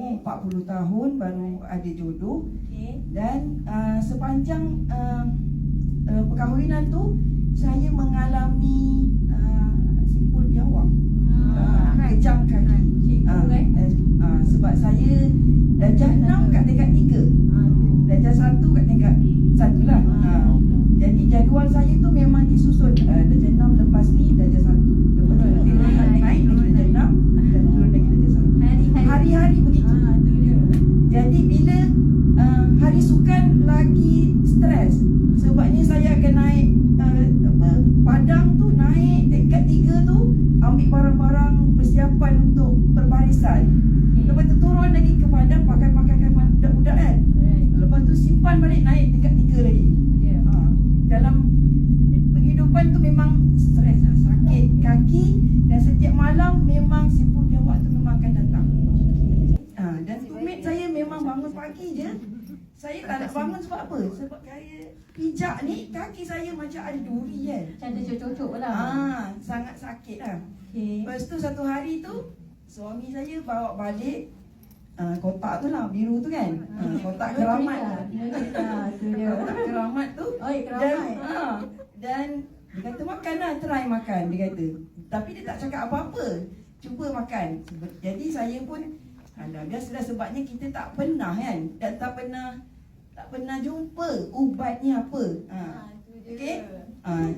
umur 40 tahun, baru ada jodoh. Dan sepanjang perkahwinan tu saya mengalami simpul biawak, kejang kaki. Sebab saya darjah 6 kat tingkat 3, darjah 1 kat tingkat 1 lah. Jadi jadual saya tu memang disusun, darjah 6 lepas ni darjah 1, lepas tu naik lagi darjah 6 dan turun lagi darjah 1. Hari-hari begitu. Jadi bila hari sukan lagi stres, sebabnya saya akan naik Padang tu, naik tingkat 3 tu, ambil barang-barang persiapan untuk perbarisan. Lepas tu turun lagi ke Padang, pakai-pakai budak-budak kan. Lepas tu simpan balik, naik tingkat 3 lagi. Dalam penghidupan tu memang stres lah, sakit kaki, dan setiap malam memang simpul biawak tu memang akan datang. Dan tumit saya memang bangun pagi je, saya tak nak bangun sebab apa? Sebab saya pijak ni, kaki saya macam ada duri kan. Macam ada cocok-cocok lah. Sangat sakit lah. Lepas tu satu hari tu, suami saya bawa balik kotak tu lah, biru tu kan. Kotak keramat. Kotak keramat tu. Dan dia kata makan lah, try makan, dia kata. Tapi dia tak cakap apa-apa, cuba makan. Jadi saya pun, biasalah, sebabnya kita tak pernah kan, dan tak pernah jumpa ubatnya apa. Okey.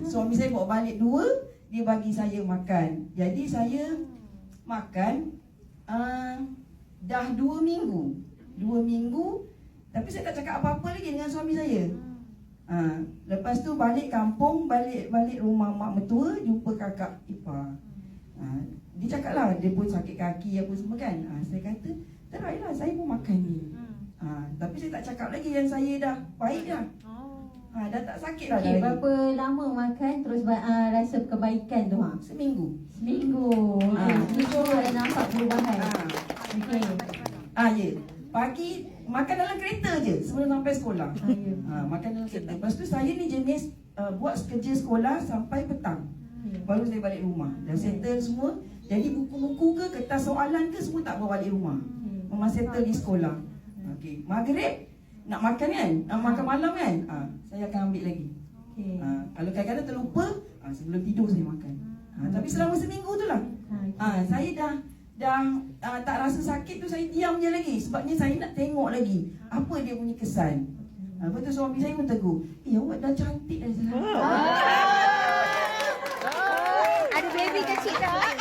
Suami saya bawa balik 2, dia bagi saya makan. Jadi saya makan dah 2 minggu, tapi saya tak cakap apa-apa lagi dengan suami saya. Lepas tu balik kampung, balik rumah mak mertua, jumpa kakak ipar. Dia cakap lah, dia pun sakit kaki apa semua kan. Saya kata, try lah, saya pun makan ni. Tapi saya tak cakap lagi yang saya dah baik dah. Dah tak sakit dah. Berapa lama makan terus rasa kebaikan tu? Seminggu. Seminggu dah nampak perubahan. Ya. Pagi makan dalam kereta je sebelum sampai sekolah. Makan dalam kereta. Lepas tu saya ni jenis buat kerja sekolah sampai petang, baru saya balik rumah. Dah settle semua. Jadi buku-buku ke, kertas soalan ke, semua tak bawa balik rumah. Memang settle di sekolah. Maghrib nak makan kan, nak makan malam kan, saya akan ambil lagi. Kalau kadang-kadang terlupa, sebelum tidur saya makan. Tapi selama seminggu tu lah, saya dah tak rasa sakit tu, saya diam je lagi. Sebabnya saya nak tengok lagi apa dia punya kesan. Lepas tu suami saya pun tegur, awak dah cantik dah sekarang. Ada baby kecil tak?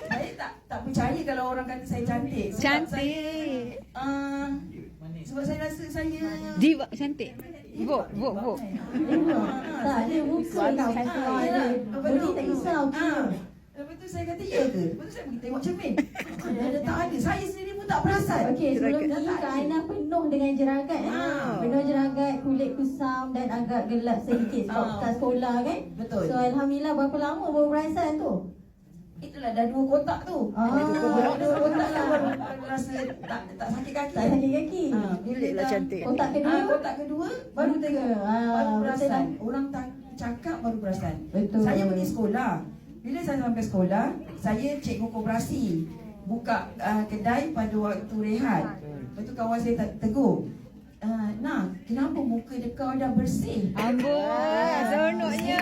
Saya tak percaya kalau orang kata saya cantik. Cantik. Sebab saya rasa saya Jiwa cantik. Vote. Tak, dia muka tau. Body tak risau. Lepas tu saya kata ya ke? Lepas tu saya pergi tengok cermin. Dia tak ada. Saya sendiri pun tak perasan. Okey, sebelum ni Kak Aina penuh dengan jeragat. Penuh jeragat, kulit kusam dan agak gelap sedikit sebab kat sekolah kan. Betul. So Alhamdulillah, berapa lama baru perasan tu? Itulah dah 2 kotak tu. 2 kotak lah baru rasa tak sakit kaki. Tak sakit kaki. Bila cantik. Kotak kedua? Kotak kedua baru tengok. Baru perasan. Orang tak cakap baru perasan. Betul. Saya pergi sekolah. Bila saya sampai sekolah, saya cikgu koperasi, buka kedai pada waktu rehat. Lepas tu kawan saya tegur, kenapa muka kau dah bersih? Amboi, seronoknya.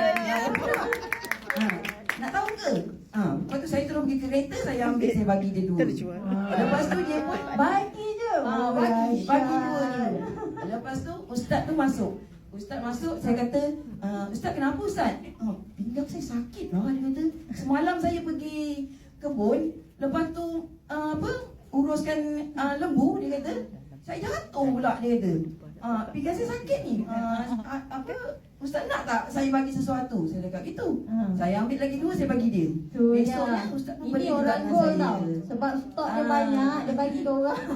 Nak tahu ke? Lepas tu saya terus pergi ke kereta, saya ambil, saya bagi dia 2. Lepas tu dia pun bagi je. bagi 2 dulu. Lepas tu ustaz tu masuk. Ustaz masuk, saya kata, Ustaz kenapa Ustaz? Pinggang saya sakit lah, dia kata. Semalam saya pergi kebun, lepas tu uruskan lembu, dia kata. Saya jatuh pula, dia kata. Pinggang saya sakit ni. Ustaz nak tak saya bagi sesuatu? Saya cakap gitu. Saya ambil lagi 2, saya bagi dia. Besoknya Ustaz tu beli ini juga orang dengan gol saya. tau. Sebab stok dia banyak, dia bagi ke orang.